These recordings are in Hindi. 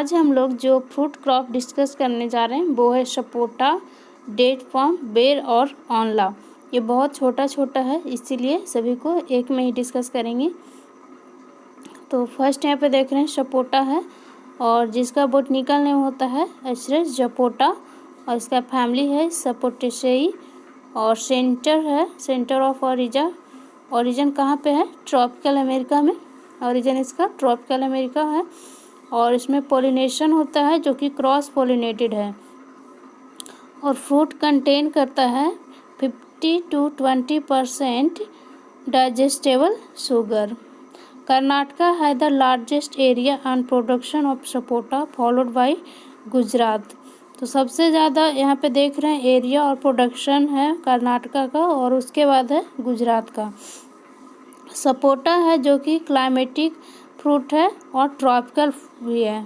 आज हम लोग जो फ्रूट क्रॉप डिस्कस करने जा रहे हैं वो है सपोटा, डेट पाम, बेर और आंवला। ये बहुत छोटा छोटा है, इसीलिए सभी को एक में ही डिस्कस करेंगे। तो फर्स्ट यहाँ पे देख रहे हैं सपोटा है, और जिसका बोटनिकल नेम होता है एचरस जपोटा, और इसका फैमिली है सपोटेसेई। और सेंटर ऑफ ओरिजिन कहाँ पे है? ट्रॉपिकल अमेरिका में। ओरिजिन इसका ट्रॉपिकल अमेरिका है, और इसमें पोलिनेशन होता है जो कि क्रॉस पोलिनेटेड है। और फ्रूट कंटेन करता है 50 to 20% डाइजेस्टेबल शुगर। कर्नाटका है the largest area and production of sapota followed by Gujarat. तो सबसे ज़्यादा यहाँ पे देख रहे हैं एरिया और प्रोडक्शन है कर्नाटका का, और उसके बाद है गुजरात का। सपोटा है जो कि क्लाइमेटिक फ्रूट है और ट्रॉपिकल भी है।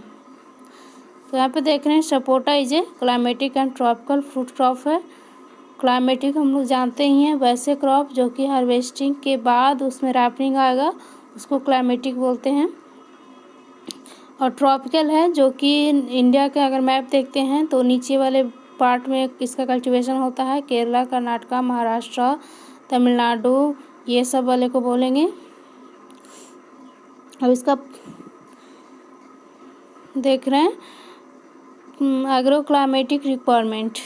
तो यहाँ पे देख रहे हैं sapota is a climatic and tropical fruit crop है। क्लाइमेटिक हम लोग जानते ही हैं, वैसे क्रॉप जो कि हार्वेस्टिंग के बाद उसमें रैपनिंग आएगा उसको क्लाइमेटिक बोलते हैं। और ट्रॉपिकल है जो कि इंडिया के अगर मैप देखते हैं तो नीचे वाले पार्ट में इसका कल्टीवेशन होता है। केरला, कर्नाटका, महाराष्ट्र, तमिलनाडु, ये सब वाले को बोलेंगे। अब इसका देख रहे हैं एग्रो क्लाइमेटिक रिक्वायरमेंट।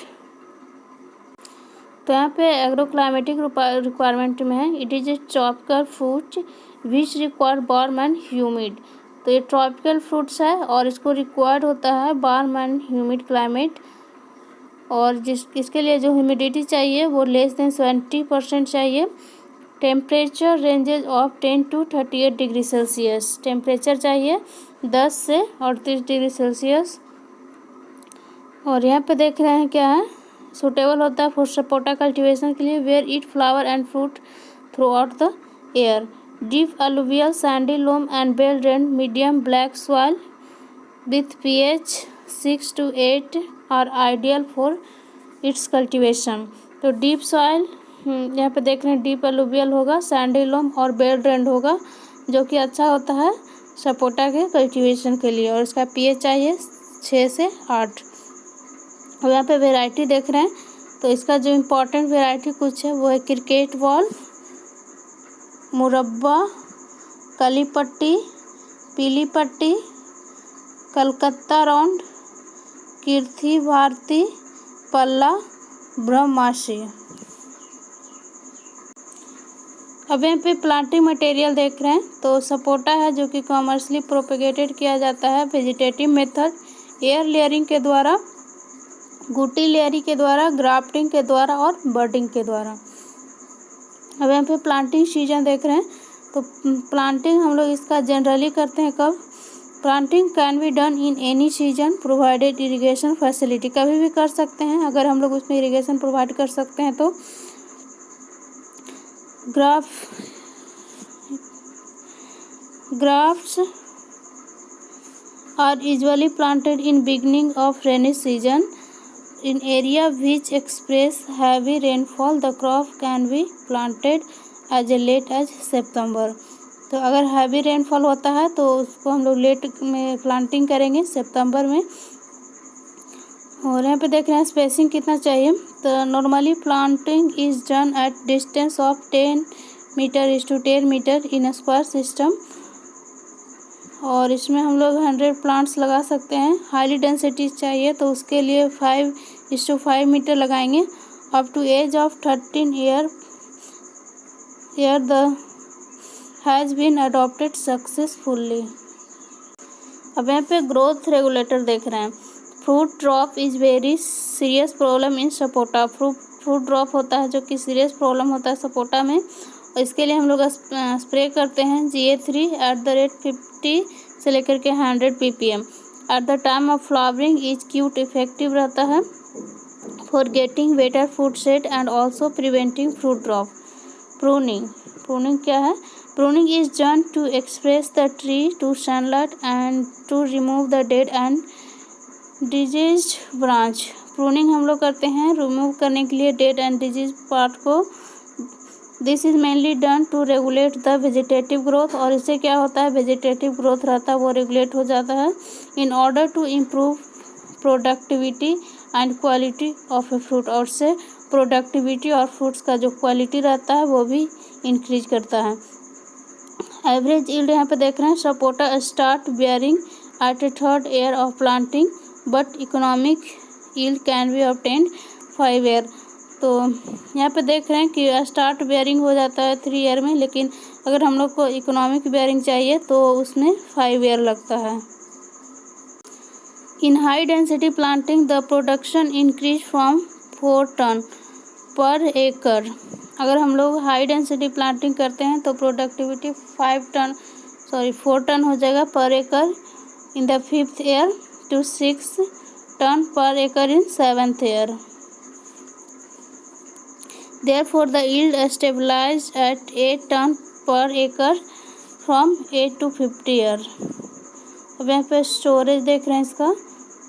तो यहाँ पे एग्रो क्लाइमेटिक रिक्वायरमेंट में है it is a tropical fruit which require warm and humid. तो ये ट्रॉपिकल फ्रूट्स है और इसको रिक्वायर्ड होता है वार्म एंड ह्यूमिड क्लाइमेट। और इसके लिए जो ह्यूमिडिटी चाहिए वो लेस देन 70% चाहिए। Temperature ranges of 10 to 38 degree Celsius. Temperature चाहिए 10 से 38 डिग्री सेल्सियस। और यहाँ पे देख रहे हैं क्या है, सूटेबल होता है फॉर सपोटा कल्टीवेशन के लिए, where it flower and fruit throughout the year. Deep alluvial sandy loam and well drained medium black soil with pH 6 to 8 are ideal for its cultivation. तो डीप सॉइल यहाँ पे देख रहे हैं डीप अलुवियल होगा, सैंडी लोम और वेल ड्रेन्ड होगा, जो कि अच्छा होता है सपोटा के कल्टीवेशन के लिए। और इसका pH चाहिए 6 से 8। और यहाँ पे वैरायटी देख रहे हैं, तो इसका जो इम्पोर्टेंट वैरायटी कुछ है वो है क्रिकेट बॉल, मुरब्बा, काली पट्टी, पीली पट्टी, कलकत्ता राउंड, कीर्ति भारती, पल्ला, ब्रह्माशी। अब यहाँ पे प्लांटिंग मटेरियल देख रहे हैं, तो सपोटा है जो कि कॉमर्शियली प्रोपेगेटेड किया जाता है वेजिटेटिव मेथड, एयर लेयरिंग के द्वारा, गुटी लेयरिंग के द्वारा, ग्राफ्टिंग के द्वारा और बर्डिंग के द्वारा। अब यहाँ पे प्लांटिंग सीजन देख रहे हैं, तो प्लांटिंग हम लोग इसका जनरली करते हैं कब? Planting can be done in any season provided irrigation facility. कभी भी कर सकते हैं अगर हम लोग उसमें इरिगेशन प्रोवाइड कर सकते हैं तो। Grafts are usually planted in beginning of rainy season. In area which express heavy rainfall, the crop can be planted as late as September. तो अगर हैवी रेनफॉल होता है तो उसको हम लोग लेट में प्लांटिंग करेंगे, सितंबर में। और यहाँ पे देख रहे हैं स्पेसिंग कितना चाहिए, तो normally planting is done at distance of 10 metre to 10 metre in square system. और इसमें हम लोग 100 प्लांट्स लगा सकते हैं। हाईली डेंसिटी चाहिए तो उसके लिए 5:5 मीटर लगाएंगे। Up to age of 13 year the has been adopted successfully. अब यहाँ पे ग्रोथ रेगुलेटर देख रहे हैं। Fruit drop is very serious problem in sapota. Fruit drop होता है जो कि सीरियस प्रॉब्लम होता है सपोटा में, और इसके लिए हम लोग स्प्रे करते हैं GA3 @50 से लेकर के 100 ppm at the time of flowering. Is quite effective रहता है for getting better fruit set and also preventing fruit drop. Pruning क्या है? Pruning is done to express the tree to sunlight and to remove the dead and diseased branch. Pruning हम लोग करते हैं रिमूव करने के लिए डेड एंड डिजीज पार्ट को, this is mainly done to regulate the vegetative growth, और इससे क्या होता है, वेजिटेटिव ग्रोथ रहता है वो रेगुलेट हो जाता है। In order to improve productivity and quality of a fruit, और से प्रोडक्टिविटी और फ्रूट्स का जो क्वालिटी रहता है वो भी इंक्रीज करता है। एवरेज यील्ड यहाँ पे देख रहे हैं, sapota start bearing at a third year of planting but economic yield can be obtained 5 year. तो यहाँ पे देख रहे हैं कि स्टार्ट बेयरिंग हो जाता है 3 ईयर में, लेकिन अगर हम लोग को इकोनॉमिक बेयरिंग चाहिए तो उसमें 5 ईयर लगता है। In high density planting the production increase from 4 ton per एकड़। अगर हम लोग हाई डेंसिटी प्लांटिंग करते हैं तो प्रोडक्टिविटी 4 टन हो जाएगा पर एकड़ in the 5th year to 6 ton per एकड़ in 7th year. Therefore, the yield stabilized at 8 ton per acre from 8 to 50 year। अब यहाँ पे स्टोरेज देख रहे हैं इसका,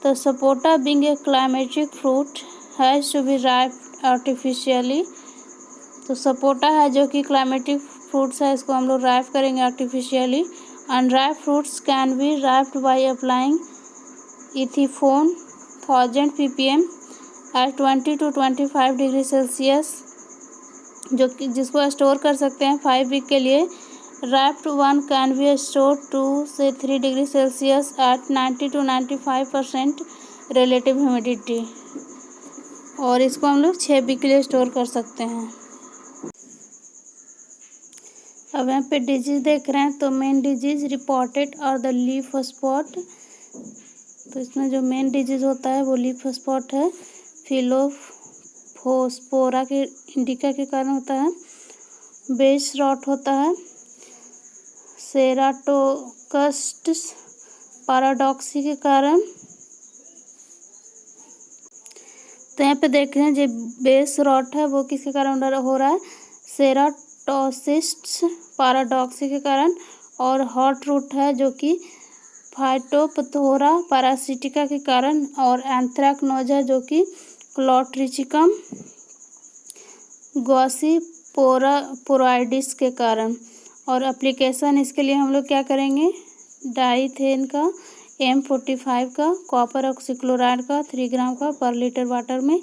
तो sapota being a climacteric fruit has to be riped artificially. तो सपोटा है जो कि क्लाइमेटिक फ्रूट्स है, इसको हम लोग राइप करेंगे artificially. Unripe fruits can be riped by applying ethephon 1000 ppm at 20 to 25 degree Celsius, जो कि जिसको स्टोर कर सकते हैं 5 वीक के लिए। Wrapped one can be store 2 से 3 degree Celsius at 90 to 95% relative humidity, और इसको हम लोग 6 वीक के लिए स्टोर कर सकते हैं। अब यहाँ पे डिजीज़ देख रहे हैं, तो मेन डिजीज़ रिपोर्टेड और द लीफ स्पॉट। तो इसमें जो मेन डिजीज़ होता है वो लीफ स्पॉट है, फिलोस्पोरा के इंडिका के कारण होता है। बेस रॉट होता है, सेराटोकस्टिस पैराडॉक्सी के कारण। तो यहाँ पे देख रहे हैं जो बेस रॉट है वो किसके कारण हो रहा है, सेराटोसिस्ट्स पैराडॉक्सी के कारण। और हॉट रूट है जो कि फाइटोप्थोरा पैरासिटिका के कारण। और एंथ्रैक्नोज है जो कि क्लॉट्रिचिकम गॉसिपोराइडिस के कारण। और एप्लीकेशन इसके लिए हम लोग क्या करेंगे, डाइथेन का M45 का, कॉपर ऑक्सीक्लोराइड का 3 ग्राम का पर लीटर वाटर में।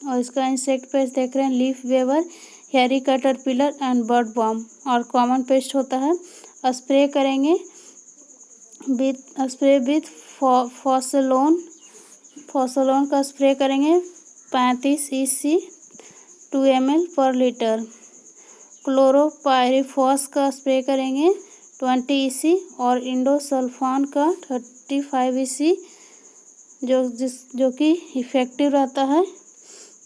और इसका इंसेक्ट पेस्ट देख रहे हैं, leaf weaver, hairy caterpillar and bird bomb. और कॉमन पेस्ट होता है। स्प्रे करेंगे विथ फॉसलोन का स्प्रे करेंगे 35 EC 2 ml पर लीटर। क्लोरोपाइरिफॉस का स्प्रे करेंगे 20 EC और इंडोसल्फान का 35 EC, जो कि इफ़ेक्टिव रहता है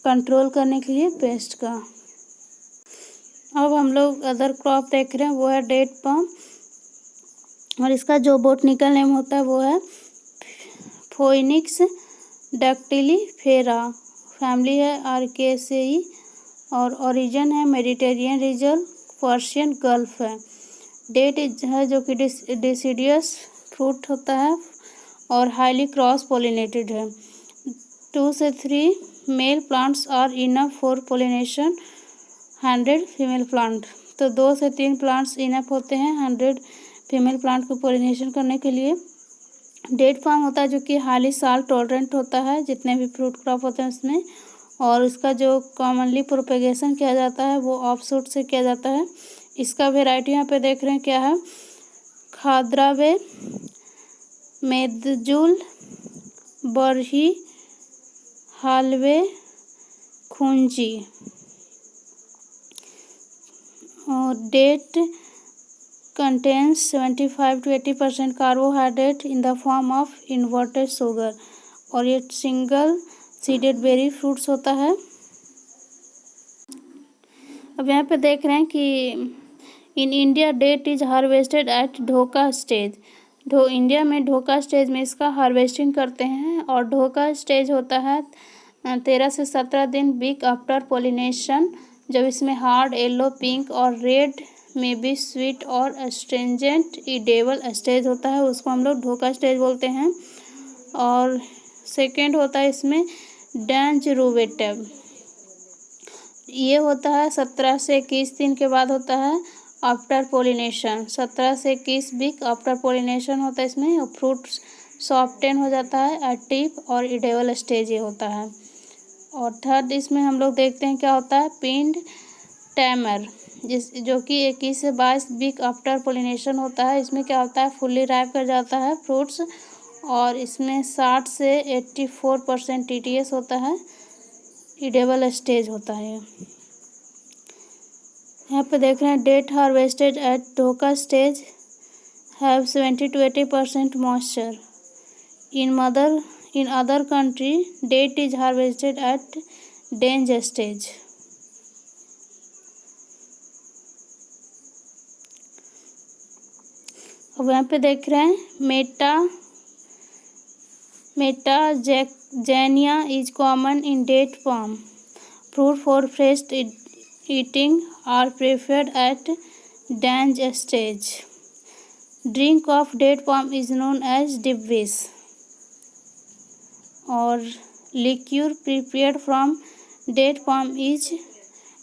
कंट्रोल करने के लिए पेस्ट का। अब हम लोग अदर क्रॉप देख रहे हैं, वो है डेट पाम, और इसका जो बोटनिकल नेम होता है वो है फोइनिक्स डैक्टिलीफेरा, फैमिली है आर्केसेई, और ओरिजिन है मेडिटेरियन रीजन, पर्शियन गल्फ है। डेट है जो कि डिसिडियस फ्रूट होता है और हाईली क्रॉस पोलिनेटेड है। 2 से 3 male plants are enough for pollination 100 female plant. तो 2 से 3 प्लांट्स इनफ होते हैं 100 फीमेल प्लांट को पोलिनेशन करने के लिए। डेट फार्म होता है जो कि हाईली साल्ट टॉलरेंट होता है, जितने भी फ्रूट क्रॉप होते हैं उसमें। और इसका जो कॉमनली प्रोपेगेशन किया जाता है वो ऑफ शूट से किया जाता है। इसका वेराइटी यहाँ पे देख रहे हैं क्या है, खाद्रावे, मेदजुल, बरही, हालवे, खुंजी। और date contains 75 to 80% carbohydrate in the form of inverted sugar, और ये सिंगल सीडेड बेरी फ्रूट्स होता है। अब यहाँ पे देख रहे हैं कि in India date is harvested at ढोका स्टेज। इंडिया में ढोका स्टेज में इसका हार्वेस्टिंग करते हैं, और ढोका स्टेज होता है 13 से 17 दिन वीक आफ्टर पोलिनेशन, जब इसमें हार्ड येलो, पिंक और रेड में भी स्वीट और एस्ट्रेंजेंट इडेबल स्टेज होता है, उसको हम लोग ढोका स्टेज बोलते हैं। और सेकेंड होता है इसमें डेंजरूवेटिव। ये होता है 17 से 21 दिन के बाद होता है आफ्टर पोलिनेशन। 17 से 21 वीक आफ्टर पोलिनेशन होता है इसमें। फ्रूट सॉफ्टन हो जाता है, एक्टिव और इडेबल स्टेज ये होता है। और थर्ड इसमें हम लोग देखते हैं क्या होता है, पिंड टैमर, जो कि 21 से 22 वीक आफ्टर पोलिनेशन होता है। इसमें क्या होता है, फुल्ली राइप कर जाता है फ्रूट्स, और इसमें 60 से 84% TTS होता है, इडेबल स्टेज होता है। यहाँ पे देख रहे हैं डेट हार्वेस्टेड एट ढोका stage have 70 to 80% moisture. In other country date is harvested at dang stage. अब यहाँ पे देख रहे हैं metaxenia is common in date palm. Fruit for fresh eating are preferred at dang stage. Drink of date palm is known as dibbis. और liquor prepared from date palm is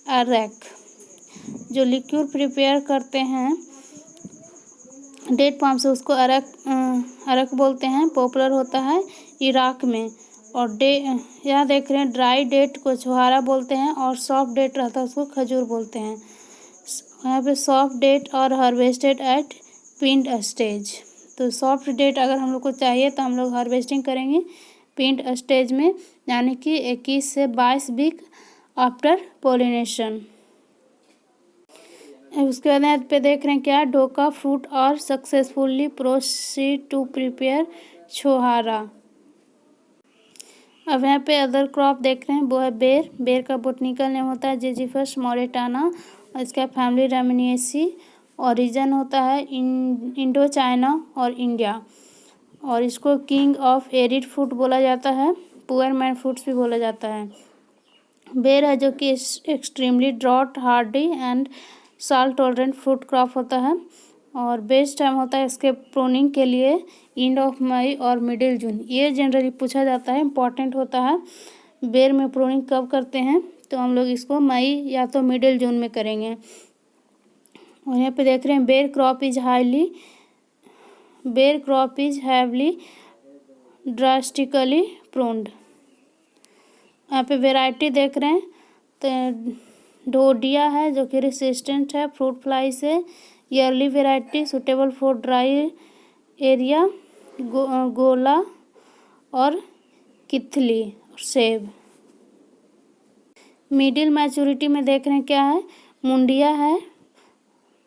arak. जो लिक्यूर प्रिपेयर करते हैं डेट पाम से उसको अरक बोलते हैं, पॉपुलर होता है इराक में। और यहाँ देख रहे हैं ड्राई डेट को छुहारा बोलते हैं, और सॉफ्ट डेट रहता है उसको खजूर बोलते हैं। यहाँ पे सॉफ्ट डेट और हार्वेस्टेड एट पिंड स्टेज। तो सॉफ्ट डेट अगर हम लोग को चाहिए तो हम लोग हार्वेस्टिंग करेंगे पिंड स्टेज में, यानी कि 21 से 22 वीक आफ्टर पोलिनेशन। उसके बाद यहाँ पे देख रहे हैं क्या, ढोका फ्रूट और सक्सेसफुली प्रोसीड टू प्रिपेयर छोहारा। अब यहाँ पे अदर क्रॉप देख रहे हैं, वो है बेर। बेर का बोटनिकल नेम होता है जेजीफस मोरेटाना, और इसका फैमिली रेमिनिएसी। ओरिजिन होता है इंडो चाइना और इंडिया, और इसको किंग ऑफ एरिड फ्रूट बोला जाता है, पुअर मैन फ्रूट्स भी बोला जाता है। बेर है जो कि extremely drought hardy and salt tolerant fruit crop होता है, और बेस्ट टाइम होता है इसके प्रूनिंग के लिए एंड ऑफ मई और मिडिल जून। ये जनरली पूछा जाता है, इम्पॉर्टेंट होता है। बेर में प्रूनिंग कब करते हैं, तो हम लोग इसको मई या तो मिडिल जून में करेंगे। और यहाँ पे देख रहे हैं बेर crop is heavily drastically pruned. यहाँ पे वेराइटी देख रहे हैं तो डोडिया है जो कि रेसिस्टेंट है फ्रूट फ्लाई से। Yearly variety suitable for dry area, गोला और किथली और सेब। मिडिल मैच्योरिटी में देख रहे हैं क्या है, मुंडिया है,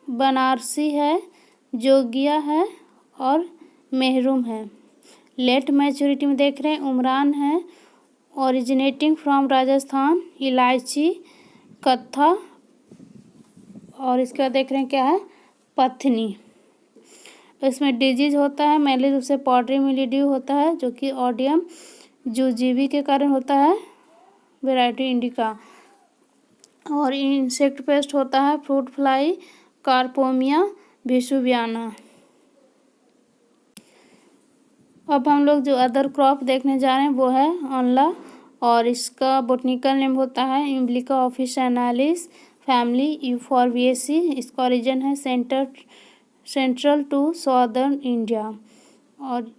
बनारसी है, जोगिया है और मेहरूम है। लेट मैच्योरिटी में देख रहे हैं उमरान है, ओरिजिनेटिंग फ्रॉम राजस्थान, इलायची, कत्था, और इसके बाद देख रहे हैं क्या है, पथनी। इसमें डिजीज होता है मेनली रूप से पॉटरी मिलीड्यू होता है, जो कि ऑडियम जुजीबी के कारण होता है, वेराइटी इंडिका। और इंसेक्ट पेस्ट होता है फ्रूट फ्लाई, कार्पोमिया भिसुवियाना। अब हम लोग जो अदर क्रॉप देखने जा रहे हैं वो है आंवला, और इसका बोटनिकल नेम होता है इम्ब्लिका ऑफिशियनालिस, फैमिली यूफोर्बिएसी। इसका ओरिजिन है सेंट्रल टू सॉदर्न इंडिया, और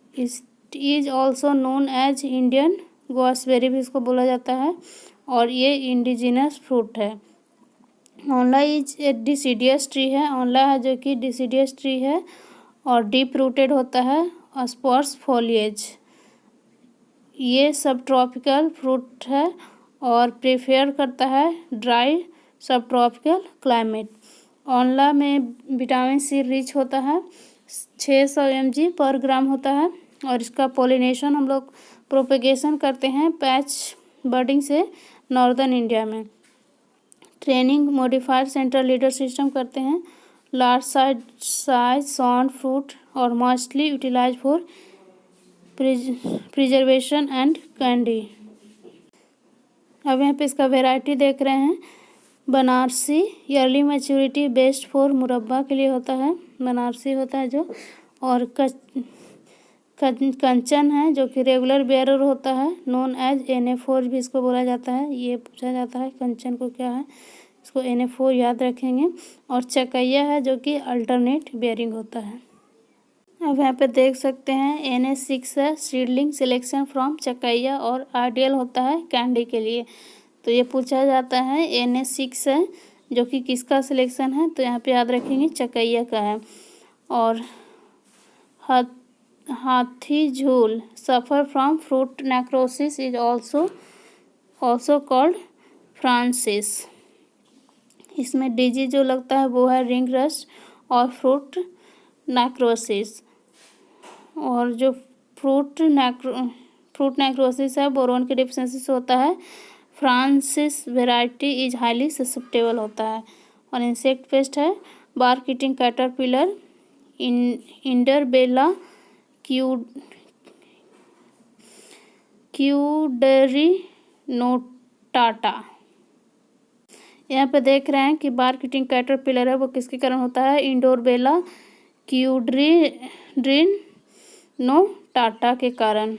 is also known as Indian gooseberry भी इसको बोला जाता है, और ये इंडिजिनस फ्रूट है। आंवला इज ए डिसीडियस ट्री है, आंवला है जो कि डिसीडियस ट्री है और डीप रूटेड होता है, स्पर्स फोलिएज। ये सब ट्रॉपिकल फ्रूट है और प्रेफर करता है ड्राई सब ट्रॉपिकल क्लाइमेट। आंवला में विटामिन सी रिच होता है, 600 mg पर ग्राम होता है, और इसका पोलिनेशन हम लोग प्रोपेगेशन करते हैं पैच बर्डिंग से नॉर्दर्न इंडिया में। Training modified central leader system करते हैं, लार्ज साइज साउंड फ्रूट और mostly utilize for preservation and candy. अब यहाँ पे इसका वेराइटी देख रहे हैं, Banarasi early maturity best for मुरब्बा के लिए होता है, बनारसी होता है जो, और कंचन है जो कि रेगुलर बेयरर होता है, नोन एज Na4 भी इसको बोला जाता है। ये पूछा जाता है कंचन को क्या है, इसको Na4 याद रखेंगे। और चकैया है जो कि अल्टरनेट बेयरिंग होता है। अब यहाँ पे देख सकते हैं Na6 है, सीडलिंग सिलेक्शन फ्रॉम चकैया और आइडियल होता है कैंडी के लिए। तो ये पूछा जाता है Na6 है जो कि किसका सिलेक्शन है, तो यहाँ पे याद रखेंगे चकैया का है। और हाथी झूल suffer from fruit necrosis is also called Francis. इसमें डीजी जो लगता है वो है रिंग रस्ट और फ्रूट नेक्रोसिस। और जो फ्रूट नेक्रोसिस है बोरोन की डिफिशिएंसी से होता है। Francis variety is highly susceptible होता है। और इंसेक्ट पेस्ट है बार्क ईटिंग कैटरपिलर, इंडरबेला क्यूडरिनोटाटा। यहाँ पे देख रहे हैं कि बार्क ईटिंग कैटरपिलर है वो किसके कारण होता है, इंडोरबेला क्यूडरिनोटाटा के कारण।